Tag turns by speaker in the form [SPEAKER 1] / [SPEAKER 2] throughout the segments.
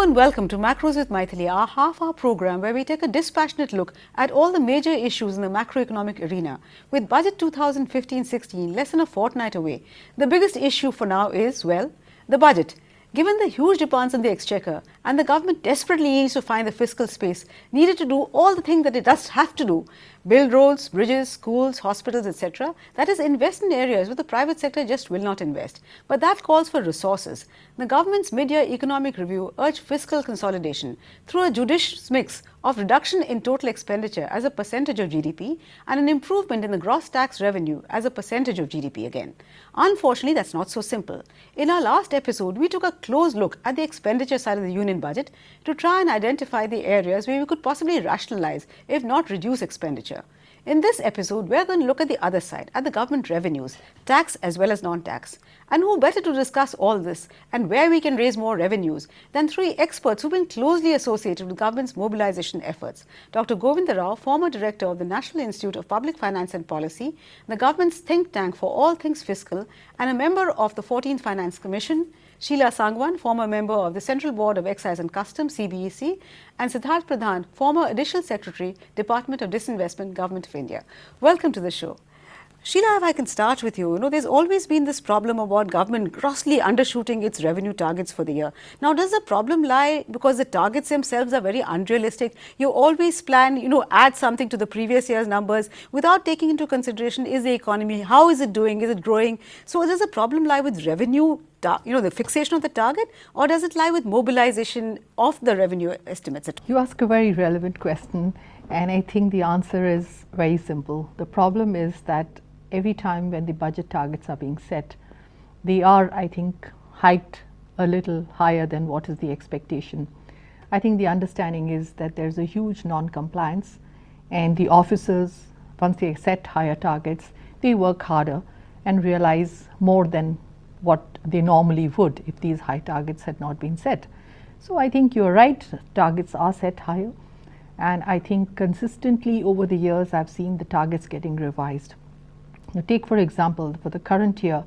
[SPEAKER 1] and welcome to Macros with Mythili, our half-hour program where we take a dispassionate look at all the major issues in the macroeconomic arena. With Budget 2015-16 less than a fortnight away, the biggest issue for now is, well, the budget. Given the huge demands on the exchequer and the government desperately needs to find the fiscal space needed to do all the things that it does have to do, build roads, bridges, schools, hospitals, etc., that is, invest in areas where the private sector just will not invest. But that calls for resources. The government's mid-year economic review urged fiscal consolidation through a judicious mix of reduction in total expenditure as a percentage of GDP and an improvement in the gross tax revenue as a percentage of GDP again. Unfortunately, that's not so simple. In our last episode, we took a close look at the expenditure side of the union budget to try and identify the areas where we could possibly rationalize, if not reduce expenditure. In this episode, we are going to look at the other side, at the government revenues, tax as well as non-tax. And who better to discuss all this and where we can raise more revenues than three experts who've been closely associated with government's mobilization efforts. Dr. Govinda Rao, former director of the National Institute of Public Finance and Policy, the government's think tank for all things fiscal, and a member of the 14th Finance Commission; Sheila Sangwan, former member of the Central Board of Excise and Customs, CBEC, and Siddharth Pradhan, former Additional Secretary, Department of Disinvestment, Government of India. Welcome to the show. Sheila, if I can start with you, there's always been this problem about government grossly undershooting its revenue targets for the year. Now, does the problem lie because the targets themselves are very unrealistic? You always plan, add something to the previous year's numbers without taking into consideration, is the economy, how is it doing, is it growing? So, does the problem lie with revenue, the fixation of the target, or does it lie with mobilization of the revenue estimates?
[SPEAKER 2] You ask a very relevant question, and I think the answer is very simple. The problem is that every time when the budget targets are being set, they are, I think, hiked a little higher than what is the expectation. I think the understanding is that there's a huge non-compliance, and the officers, once they set higher targets, they work harder and realize more than what they normally would if these high targets had not been set. So I think you're right, targets are set higher, and I think consistently over the years I've seen the targets getting revised. Now take for example, for the current year,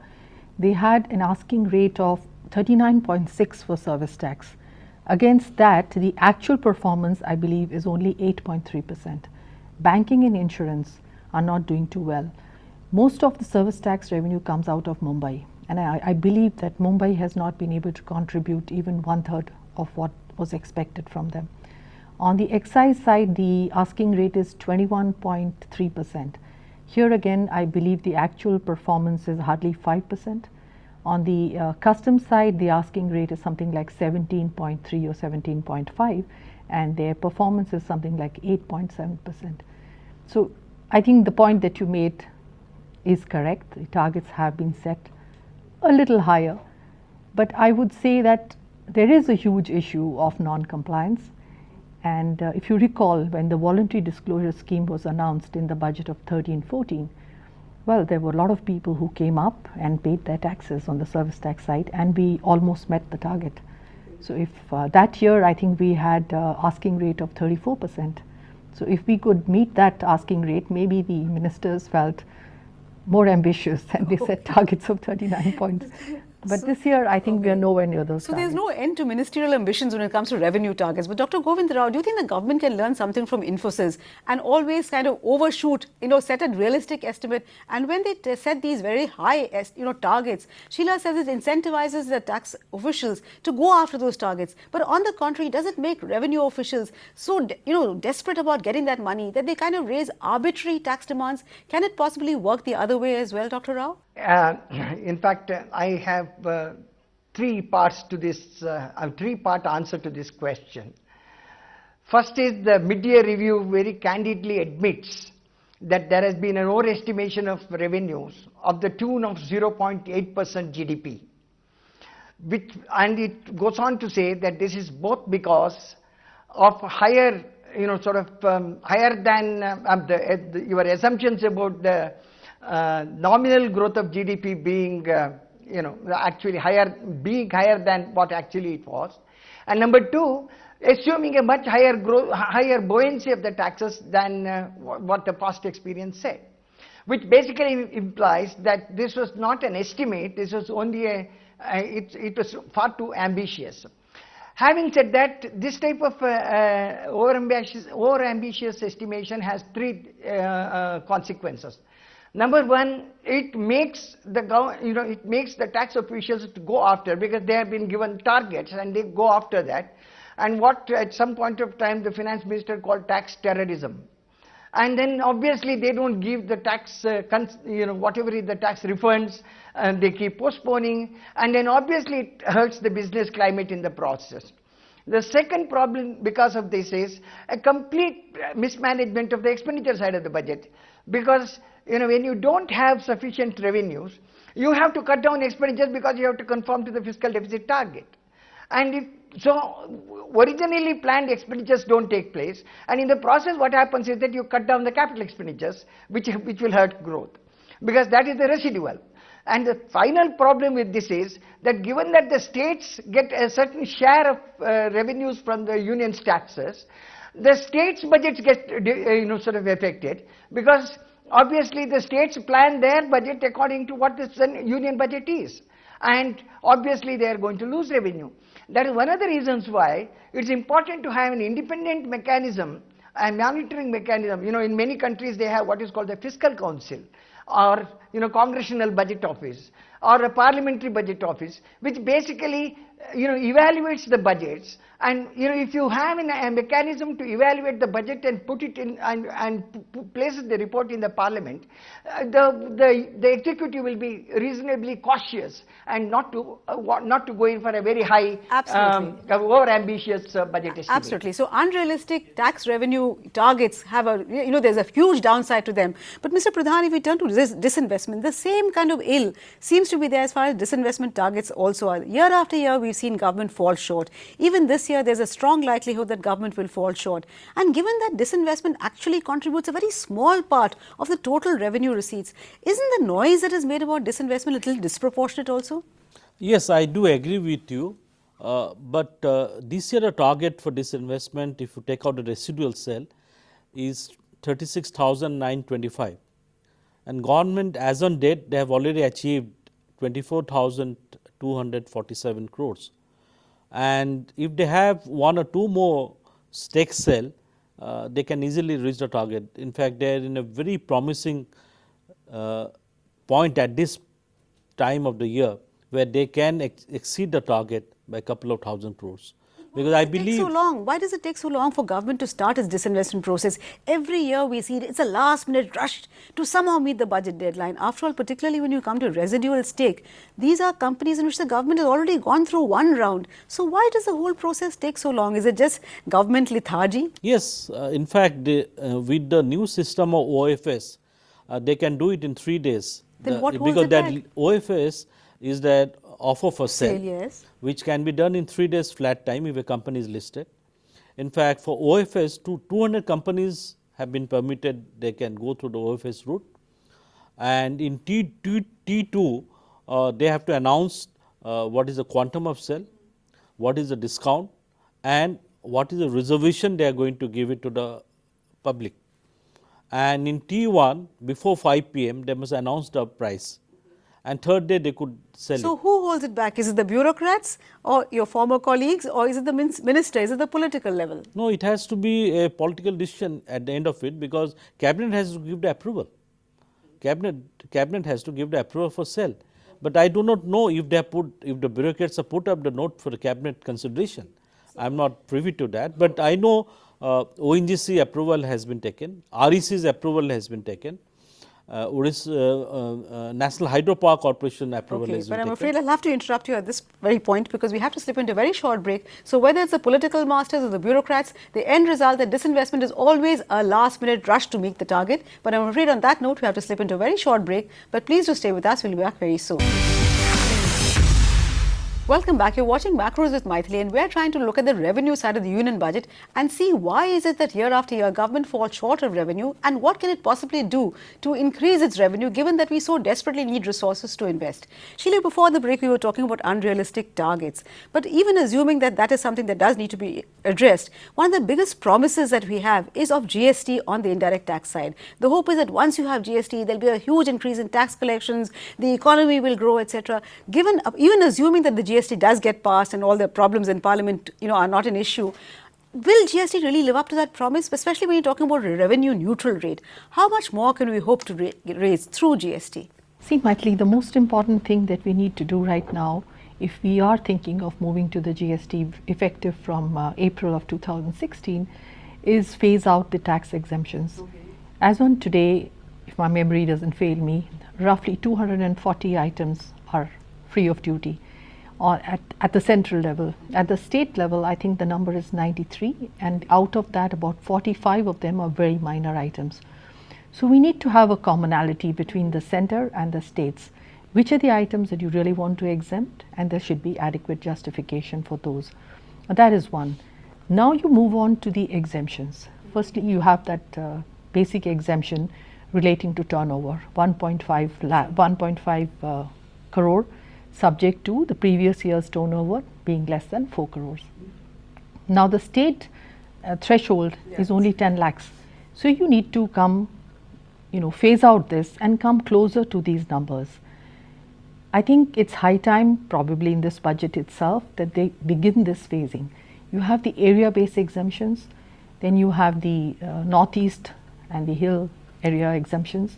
[SPEAKER 2] they had an asking rate of 39.6 for service tax. Against that, the actual performance, I believe, is only 8.3%. Banking and insurance are not doing too well. Most of the service tax revenue comes out of Mumbai, and I believe that Mumbai has not been able to contribute even 1/3 of what was expected from them. On the excise side, the asking rate is 21.3%. Here again, I believe the actual performance is hardly 5%. On the customs side, the asking rate is something like 17.3 or 17.5, and their performance is something like 8.7%. So I think the point that you made is correct. The targets have been set a little higher, but I would say that there is a huge issue of non-compliance. And if you recall, when the voluntary disclosure scheme was announced in the budget of 13-14, well, there were a lot of people who came up and paid their taxes on the service tax side, and we almost met the target. So if that year, I think we had asking rate of 34%. So if we could meet that asking rate, maybe the ministers felt more ambitious and they set targets of 39 points. But this year, I think we are nowhere near those targets.
[SPEAKER 1] There's no end to ministerial ambitions when it comes to revenue targets. But Dr. Govinda Rao, do you think the government can learn something from Infosys and always kind of overshoot, set a realistic estimate? And when they set these very high, targets, Sheila says it incentivizes the tax officials to go after those targets. But on the contrary, does it make revenue officials so, desperate about getting that money that they kind of raise arbitrary tax demands? Can it possibly work the other way as well, Dr. Rao?
[SPEAKER 3] In fact, I have three parts to this, a three-part answer to this question. First is the mid-year review very candidly admits that there has been an overestimation of revenues of the tune of 0.8% GDP. And it goes on to say that this is both because of higher, higher than your assumptions about the nominal growth of GDP being, actually being higher than what actually it was. And number two, assuming a much higher growth, higher buoyancy of the taxes than what the past experience said, which basically implies that this was not an estimate, this was only it was far too ambitious. Having said that, this type of over-ambitious estimation has three consequences. Number one, it makes the tax officials to go after, because they have been given targets and they go after that, and what at some point of time the finance minister called tax terrorism. And then obviously they don't give the tax, whatever is the tax refunds, and they keep postponing, and then obviously it hurts the business climate in the process. The second problem because of this is a complete mismanagement of the expenditure side of the budget, because when you don't have sufficient revenues, you have to cut down expenditures because you have to conform to the fiscal deficit target. And so originally planned expenditures don't take place, and in the process what happens is that you cut down the capital expenditures, which will hurt growth, because that is the residual. And the final problem with this is that given that the states get a certain share of revenues from the union's taxes, the states' budgets get sort of affected, because obviously the states plan their budget according to what the union budget is, and obviously they are going to lose revenue. That is one of the reasons why it's important to have an independent mechanism, a monitoring mechanism. In many countries they have what is called the Fiscal Council, or Congressional Budget Office, or a Parliamentary Budget Office, which basically evaluates the budgets. And if you have a mechanism to evaluate the budget and put it in and places the report in the parliament, the executive will be reasonably cautious and not to go in for a very high, over ambitious budget estimate.
[SPEAKER 1] Absolutely. So unrealistic tax revenue targets have there's a huge downside to them. But Mr. Pradhan, if we turn to disinvestment, the same kind of ill seems to be there as far as disinvestment targets also are. Year after year, we've seen government fall short. Even this year, there's a strong likelihood that government will fall short. And given that disinvestment actually contributes a very small part of the total revenue receipts, isn't the noise that is made about disinvestment a little disproportionate also?
[SPEAKER 4] Yes, I do agree with you. But this year the target for disinvestment, if you take out the residual sale, is 36,925. And government as on date, they have already achieved 24,247 crores. And if they have one or two more stake sale, they can easily reach the target. In fact, they are in a very promising point at this time of the year, where they can exceed the target by a couple of thousand crores. Because I believe.
[SPEAKER 1] So long? Why does it take so long for government to start its disinvestment process? Every year we see it's a last minute rush to somehow meet the budget deadline. After all, particularly when you come to residual stake, these are companies in which the government has already gone through one round. So why does the whole process take so long? Is it just government lethargy?
[SPEAKER 4] Yes, in fact, with the new system of OFS, they can do it in 3 days.
[SPEAKER 1] Then what holds
[SPEAKER 4] because
[SPEAKER 1] it
[SPEAKER 4] that
[SPEAKER 1] back?
[SPEAKER 4] OFS is that offer for sale,
[SPEAKER 1] Yes.
[SPEAKER 4] which can be done in 3 days flat time if a company is listed. In fact, for OFS, 200 companies have been permitted, they can go through the OFS route. And in T2, they have to announce what is the quantum of sale, what is the discount, and what is the reservation they are going to give it to the public. And in T1, before 5 p.m., they must announce the price. And third day they could sell
[SPEAKER 1] So
[SPEAKER 4] it.
[SPEAKER 1] who holds it back? Is it the bureaucrats or your former colleagues, or is it the minister? Is it the political level?
[SPEAKER 4] No, it has to be a political decision at the end of it, because cabinet has to give the approval. Cabinet has to give the approval for sale. But I do not know if the bureaucrats have put up the note for the cabinet consideration. I am not privy to that, but I know ONGC approval has been taken, REC's approval has been taken. National Hydropower Corporation approval has been
[SPEAKER 1] but I'm
[SPEAKER 4] taken.
[SPEAKER 1] afraid I'll have to interrupt you at this very point, because we have to slip into a very short break. So whether it's the political masters or the bureaucrats, the end result that disinvestment is always a last minute rush to meet the target. But I'm afraid on that note we have to slip into a very short break. But please do stay with us, we'll be back very soon. Welcome back. You're watching Macros with Mythili, and we're trying to look at the revenue side of the union budget and see why is it that year after year government falls short of revenue, and what can it possibly do to increase its revenue given that we so desperately need resources to invest. Sheila, before the break we were talking about unrealistic targets, but even assuming that that is something that does need to be addressed, one of the biggest promises that we have is of GST on the indirect tax side. The hope is that once you have GST, there'll be a huge increase in tax collections, the economy will grow, etc. Even assuming that the GST does get passed and all the problems in Parliament, are not an issue, will GST really live up to that promise, especially when you're talking about a revenue neutral rate? How much more can we hope to raise through GST?
[SPEAKER 2] See, Mythili, the most important thing that we need to do right now, if we are thinking of moving to the GST effective from April of 2016, is phase out the tax exemptions. Okay. As on today, if my memory doesn't fail me, roughly 240 items are free of duty or at the central level. At the state level, I think the number is 93, and out of that about 45 of them are very minor items. So we need to have a commonality between the center and the states. Which are the items that you really want to exempt, and there should be adequate justification for those. That is one. Now you move on to the exemptions. Firstly, you have that basic exemption relating to turnover, 1.5 crore, subject to the previous year's turnover being less than 4 crores. Now the state threshold is only 10 lakhs. So you need to come, phase out this and come closer to these numbers. I think it's high time, probably in this budget itself, that they begin this phasing. You have the area-based exemptions, then you have the northeast and the hill area exemptions.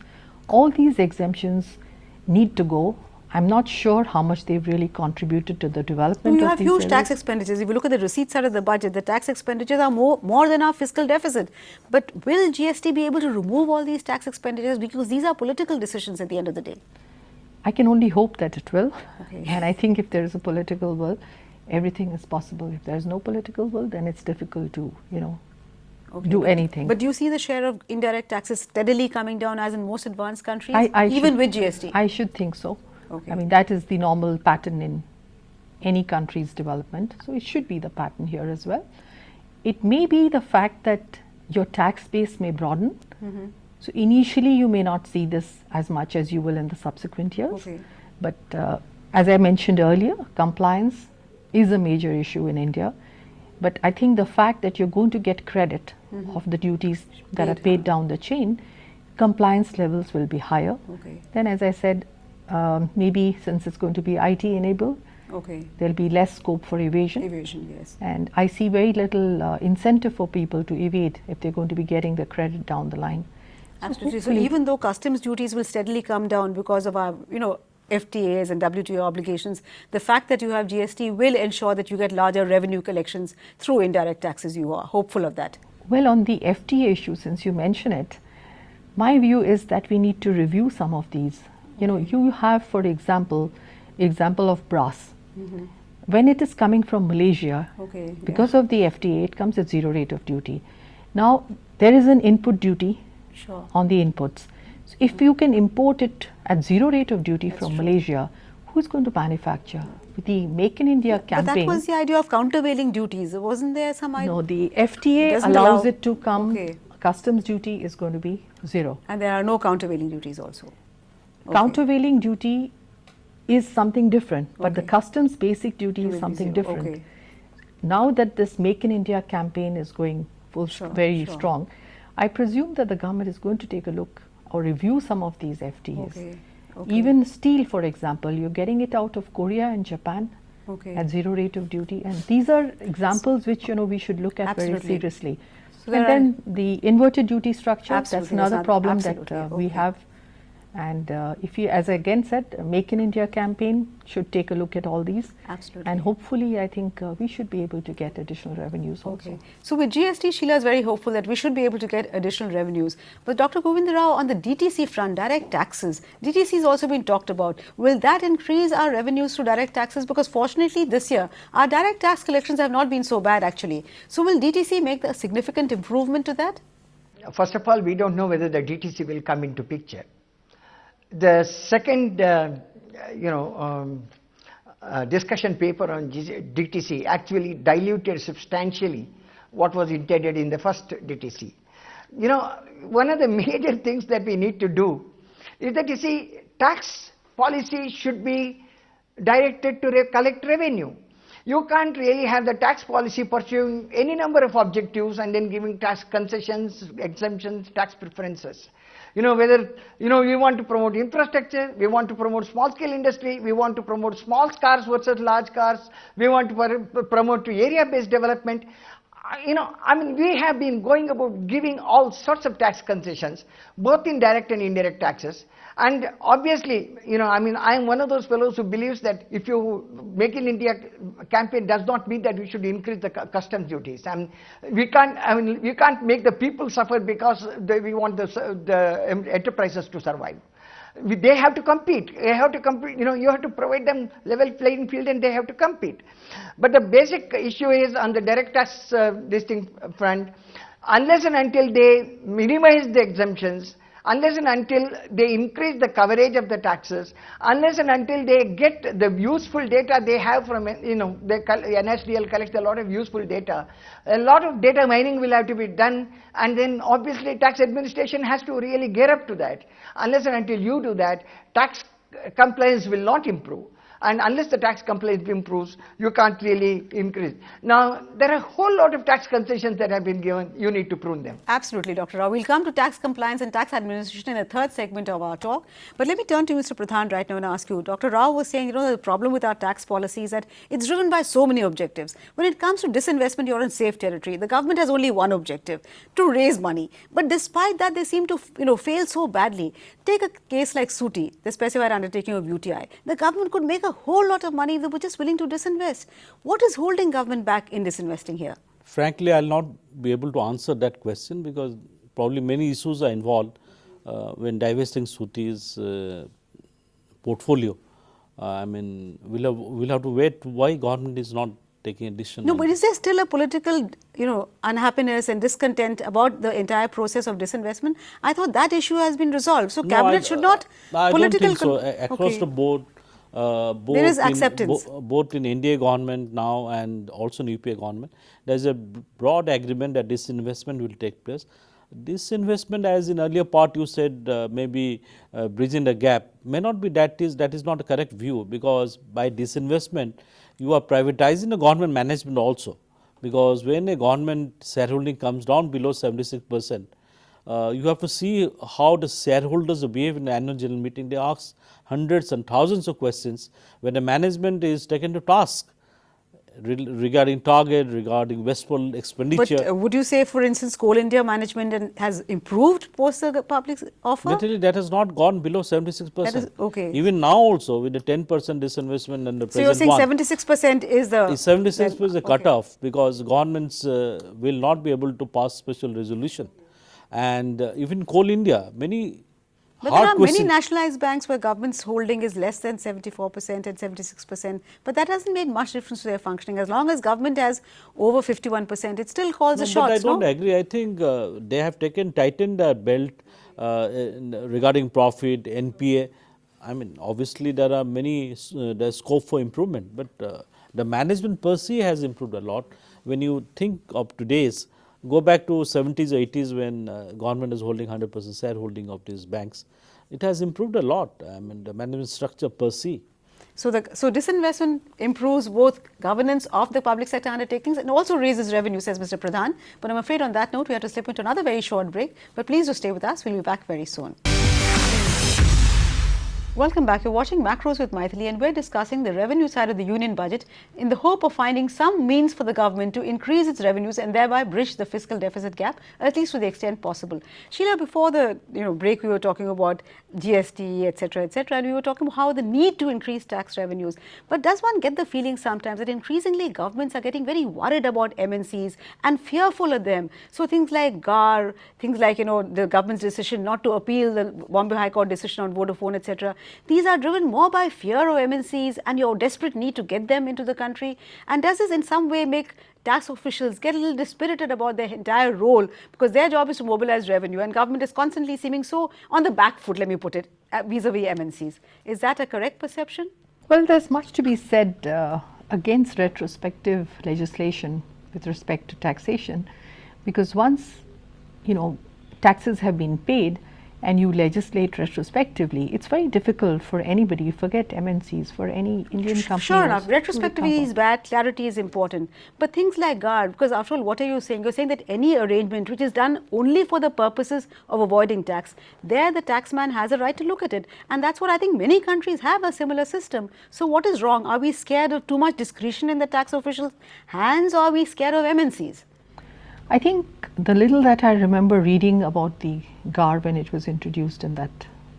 [SPEAKER 2] All these exemptions need to go. I'm not sure how much they've really contributed to the development of these
[SPEAKER 1] You have huge
[SPEAKER 2] areas.
[SPEAKER 1] tax expenditures. If you look at the receipt side of the budget, the tax expenditures are more than our fiscal deficit. But will GST be able to remove all these tax expenditures, because these are political decisions at the end of the day?
[SPEAKER 2] I can only hope that it will.
[SPEAKER 1] Okay.
[SPEAKER 2] And I think if there is a political will, everything is possible. If there is no political will, then it's difficult to, do anything.
[SPEAKER 1] But do you see the share of indirect taxes steadily coming down as in most advanced countries,
[SPEAKER 2] even
[SPEAKER 1] with GST?
[SPEAKER 2] I should think so.
[SPEAKER 1] Okay.
[SPEAKER 2] I mean, that is the normal pattern in any country's development. So it should be the pattern here as well. It may be the fact that your tax base may broaden. Mm-hmm. So initially you may not see this as much as you will in the subsequent years.
[SPEAKER 1] Okay.
[SPEAKER 2] But as I mentioned earlier, compliance is a major issue in India. But I think the fact that you're going to get credit of the duties that are paid down the chain, compliance levels will be higher.
[SPEAKER 1] Okay.
[SPEAKER 2] Then, as I said, maybe since it's going to be IT enabled, there'll be less scope for evasion.
[SPEAKER 1] Yes.
[SPEAKER 2] And I see very little incentive for people to evade if they're going to be getting the credit down the line.
[SPEAKER 1] Absolutely. So even though customs duties will steadily come down because of our, FTAs and WTO obligations, the fact that you have GST will ensure that you get larger revenue collections through indirect taxes. You are hopeful of that?
[SPEAKER 2] Well, on the FTA issue, since you mention it, my view is that we need to review some of these. You have, for example of brass. Mm-hmm. When it is coming from Malaysia, because of the FTA, it comes at 0 rate of duty. Now, there is an input duty on the inputs. So if you can import it at 0 rate of duty from Malaysia, who's going to manufacture? With the Make in India campaign.
[SPEAKER 1] But that was the idea of countervailing duties. Wasn't there some idea?
[SPEAKER 2] No, the FTA allows it to come. Customs duty is going to be 0.
[SPEAKER 1] And there are no countervailing duties also.
[SPEAKER 2] Countervailing duty is something different, but the customs basic duty is something different. Now that this Make in India campaign is going very strong, I presume that the government is going to take a look or review some of these FTAs. Even steel, for example, you're getting it out of Korea and Japan at 0 rate of duty, and these are examples which we should look at very seriously. So and then the inverted duty structure, that's another problem that we have. And if you, as I again said, Make in India campaign should take a look at all these.
[SPEAKER 1] Absolutely.
[SPEAKER 2] And hopefully, I think we should be able to get additional revenues also.
[SPEAKER 1] So with GST, Sheila is very hopeful that we should be able to get additional revenues. But Dr. Govindarao, on the DTC front, direct taxes, DTC has also been talked about. Will that increase our revenues through direct taxes? Because fortunately this year, our direct tax collections have not been so bad actually. So will DTC make a significant improvement to that?
[SPEAKER 3] First of all, we don't know whether the DTC will come into picture. The second, discussion paper on DTC actually diluted substantially what was intended in the first DTC. One of the major things that we need to do is that, tax policy should be directed to collect revenue. You can't really have the tax policy pursuing any number of objectives and then giving tax concessions, exemptions, tax preferences. Whether, we want to promote infrastructure, we want to promote small scale industry, we want to promote small cars versus large cars, we want to promote to area based development. We have been going about giving all sorts of tax concessions, both in direct and indirect taxes. And obviously, I am one of those fellows who believes that if you Make in India campaign does not mean that we should increase the customs duties. We can't make the people suffer because we want the enterprises to survive. They have to compete. You have to provide them level playing field, and they have to compete. But the basic issue is on the direct tax front, unless and until they minimize the exemptions, unless and until they increase the coverage of the taxes, unless and until they get the useful data they have from, NSDL collects a lot of useful data. A lot of data mining will have to be done, and then obviously tax administration has to really gear up to that. Unless and until you do that, tax compliance will not improve. And unless the tax compliance improves, you can't really increase. Now, there are a whole lot of tax concessions that have been given. You need to prune them.
[SPEAKER 1] Absolutely, Dr. Rao. We'll come to tax compliance and tax administration in the third segment of our talk. But let me turn to Mr. Pradhan right now and ask you. Dr. Rao was saying, the problem with our tax policy is that it's driven by so many objectives. When it comes to disinvestment, you're in safe territory. The government has only one objective, to raise money. But despite that, they seem to, fail so badly. Take a case like SUTI, the specified undertaking of UTI. The government could make a whole lot of money if they were just willing to disinvest. What is holding government back in disinvesting here?
[SPEAKER 4] Frankly, I will not be able to answer that question because probably many issues are involved when divesting SUTI's portfolio. We'll have to wait why government is not taking a decision.
[SPEAKER 1] No, but is there still a political, unhappiness and discontent about the entire process of disinvestment? I thought that issue has been resolved. So cabinet should not.
[SPEAKER 4] I don't think so. Across the board.
[SPEAKER 1] There is acceptance.
[SPEAKER 4] Both in NDA government now and also in UPA government, there is a broad agreement that disinvestment will take place. Disinvestment, as in earlier part you said, maybe bridging the gap, may not be that is not a correct view, because by disinvestment you are privatizing the government management also, because when a government shareholding comes down below 76%, you have to see how the shareholders behave in the annual general meeting. They ask hundreds and thousands of questions when the management is taken to task regarding target, regarding wasteful expenditure.
[SPEAKER 1] But would you say, for instance, Coal India management has improved post the public offer?
[SPEAKER 4] Mythili, that has not gone below 76%.
[SPEAKER 1] That is, okay.
[SPEAKER 4] Even now also with the 10% disinvestment and the
[SPEAKER 1] so present one. So you're saying 76% is the...
[SPEAKER 4] 76% is the cutoff, because governments will not be able to pass special resolution. And even Coal India,
[SPEAKER 1] but there are many nationalized banks where government's holding is less than 74% and 76%, but that hasn't made much difference to their functioning. As long as government has over 51%, it still calls the shots.
[SPEAKER 4] But I don't agree. I think they have tightened their belt regarding profit, NPA. Obviously there are there's scope for improvement, but the management per se has improved a lot. When you think of today's, go back to 70s or 80s when government is holding 100% shareholding of these banks. It has improved a lot. The management structure per se.
[SPEAKER 1] So disinvestment improves both governance of the public sector undertakings and also raises revenue, says Mr. Pradhan. But I'm afraid on that note, we have to slip into another very short break. But please do stay with us. We'll be back very soon. Welcome back. You're watching Macros with Mythili, and we're discussing the revenue side of the union budget in the hope of finding some means for the government to increase its revenues and thereby bridge the fiscal deficit gap, at least to the extent possible. Sheila, before the break, we were talking about GST, etc., and we were talking about how the need to increase tax revenues. But does one get the feeling sometimes that increasingly governments are getting very worried about MNCs and fearful of them? So things like GAR, things like the government's decision not to appeal the Bombay High Court decision on Vodafone, etc. These are driven more by fear of MNCs and your desperate need to get them into the country. And does this in some way make tax officials get a little dispirited about their entire role, because their job is to mobilize revenue and government is constantly seeming so on the back foot, let me put it, vis-a-vis MNCs. Is that a correct perception?
[SPEAKER 2] Well, there's much to be said against retrospective legislation with respect to taxation, because once taxes have been paid and you legislate retrospectively, it's very difficult for anybody, forget MNCs, for any Indian company.
[SPEAKER 1] Sure enough, retrospectivity is bad, clarity is important. But things like GAR, because after all, what are you saying? You're saying that any arrangement which is done only for the purposes of avoiding tax, there the taxman has a right to look at it. And that's what I think many countries have a similar system. So what is wrong? Are we scared of too much discretion in the tax officials' hands, or are we scared of MNCs?
[SPEAKER 2] I think the little that I remember reading about the GAR when it was introduced in that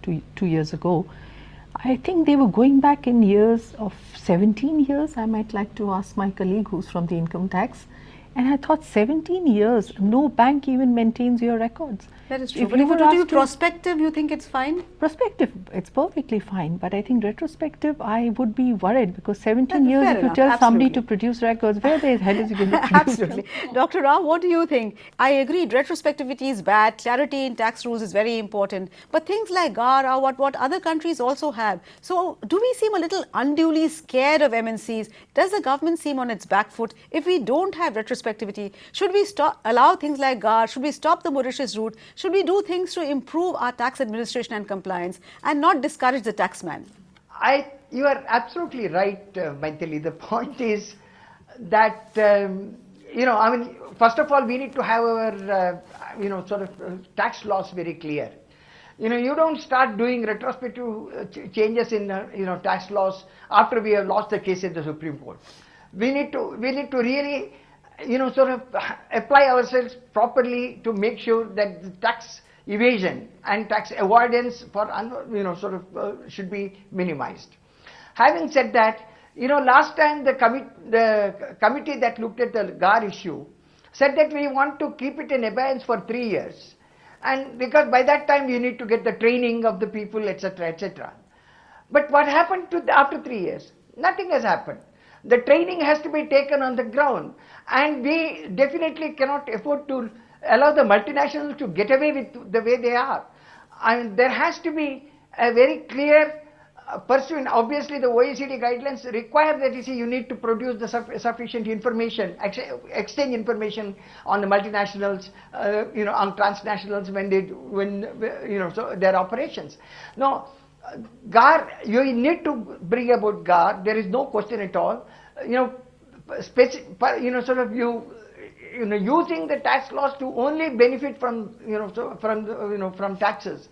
[SPEAKER 2] 2 years ago, I think they were going back in years of 17 years. I might like to ask my colleague who's from the income tax. And I thought 17 years, no bank even maintains your records.
[SPEAKER 1] That is true. But if you were to do prospective, you think it's fine?
[SPEAKER 2] Prospective, it's perfectly fine. But I think retrospective, I would be worried, because 17 years, if you tell somebody to produce records, where the hell is he going to produce
[SPEAKER 1] Absolutely. Dr. Rao, what do you think? I agree, retrospectivity is bad, clarity in tax rules is very important. But things like GAR are what other countries also have. So do we seem a little unduly scared of MNCs? Does the government seem on its back foot? If we don't have retrospectivity, should we allow things like GAR? Should we stop the Mauritius route? Should we do things to improve our tax administration and compliance and not discourage the taxman?
[SPEAKER 3] You are absolutely right, Mythili. The point is that, first of all, we need to have our, tax laws very clear. You don't start doing retrospective changes in, tax laws after we have lost the case in the Supreme Court. We need to really, apply ourselves properly to make sure that the tax evasion and tax avoidance for should be minimized. Having said that, last time the committee that looked at the GAR issue said that we want to keep it in abeyance for 3 years, and because by that time you need to get the training of the people, etc., etc. But what happened after 3 years? Nothing has happened. The training has to be taken on the ground, and we definitely cannot afford to allow the multinationals to get away with the way they are. And there has to be a very clear pursuit. Obviously, the OECD guidelines require that you need to produce the sufficient information, exchange information on the multinationals, on transnationals when their operations. Now, GAR, you need to bring about GAR. There is no question at all. Using the tax laws to only benefit from from taxes.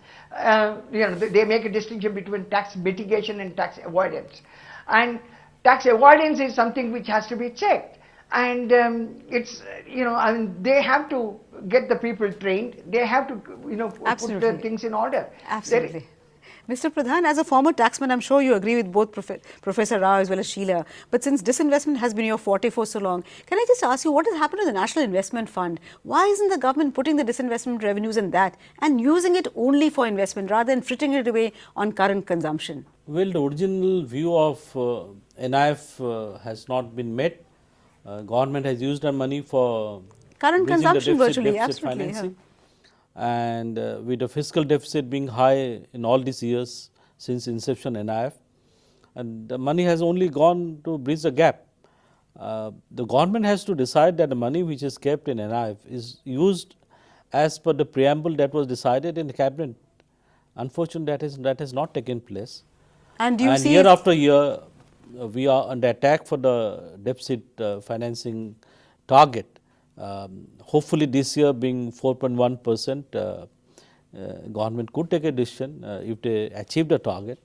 [SPEAKER 3] They make a distinction between tax mitigation and tax avoidance, and tax avoidance is something which has to be checked. And they have to get the people trained. They have to put the things in order.
[SPEAKER 1] Absolutely. Mr. Pradhan, as a former taxman, I'm sure you agree with both Professor Rao as well as Sheila. But since disinvestment has been your forte for so long, can I just ask you, what has happened to the National Investment Fund? Why isn't the government putting the disinvestment revenues in that and using it only for investment rather than frittering it away on current consumption?
[SPEAKER 4] Well, the original view of NIF has not been met. Government has used our money for
[SPEAKER 1] current consumption virtually,
[SPEAKER 4] absolutely. Financing. And with the fiscal deficit being high in all these years since inception NIF, and the money has only gone to bridge the gap. The government has to decide that the money which is kept in NIF is used as per the preamble that was decided in the cabinet. Unfortunately, that has not taken place.
[SPEAKER 1] And do you see
[SPEAKER 4] year after year, we are under attack for the deficit financing target. Hopefully this year being 4.1%, government could take a decision if they achieve the target.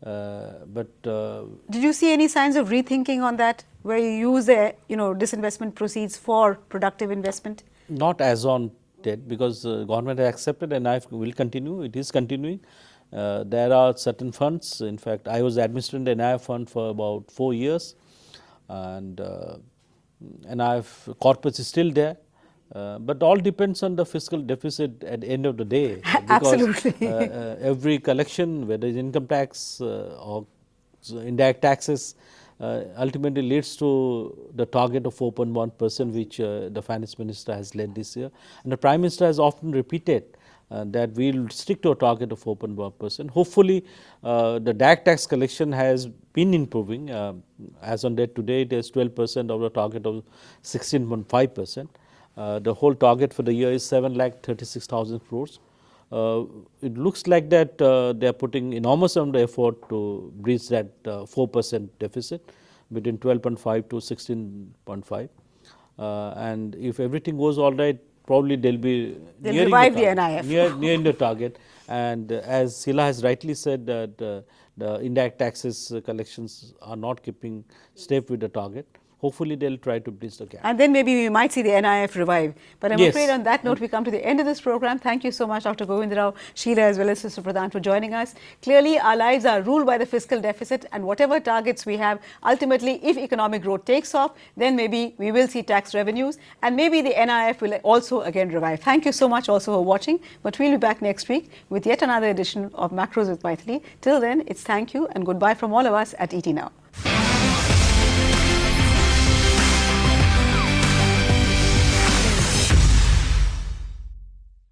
[SPEAKER 1] Did you see any signs of rethinking on that, where you use the disinvestment proceeds for productive investment?
[SPEAKER 4] Not as on date, because government has accepted and NIF will continue. It is continuing. There are certain funds. In fact, I was administering the NIF fund for about 4 years, and NIF corpus is still there. But all depends on the fiscal deficit at the end of the day.
[SPEAKER 1] Absolutely.
[SPEAKER 4] Every collection, whether it's income tax or indirect taxes, ultimately leads to the target of 4.1%, which the finance minister has led this year. And the prime minister has often repeated that we will stick to a target of 4.1%. Hopefully, the direct tax collection has been improving. As on date today, it is 12% of the target of 16.5%. The whole target for the year is 7,36,000 crores. it looks like that they are putting enormous amount of effort to breach that 4% deficit between 12.5 to 16.5. And if everything goes all right, probably they'll be nearing
[SPEAKER 1] revive the
[SPEAKER 4] target,
[SPEAKER 1] NIF.
[SPEAKER 4] nearing the target. And as Sheila has rightly said, that the indirect taxes collections are not keeping step with the target. Hopefully, they'll try to bridge the gap.
[SPEAKER 1] And then maybe we might see the NIF revive. But I'm
[SPEAKER 4] Yes.
[SPEAKER 1] afraid on that note, we come to the end of this program. Thank you so much, Dr. Govindarao, Sheila, as well as Mr. Pradhan for joining us. Clearly, our lives are ruled by the fiscal deficit, and whatever targets we have, ultimately, if economic growth takes off, then maybe we will see tax revenues, and maybe the NIF will also again revive. Thank you so much also for watching. But we'll be back next week with yet another edition of Macros with Mythili. Till then, it's thank you and goodbye from all of us at ET Now.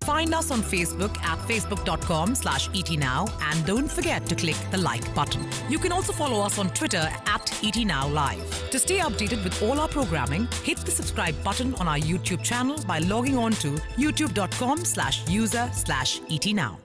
[SPEAKER 5] Find us on Facebook at facebook.com/etnow and don't forget to click the like button. You can also follow us on Twitter at etnowlive. To stay updated with all our programming, hit the subscribe button on our YouTube channel by logging on to youtube.com/user/etnow.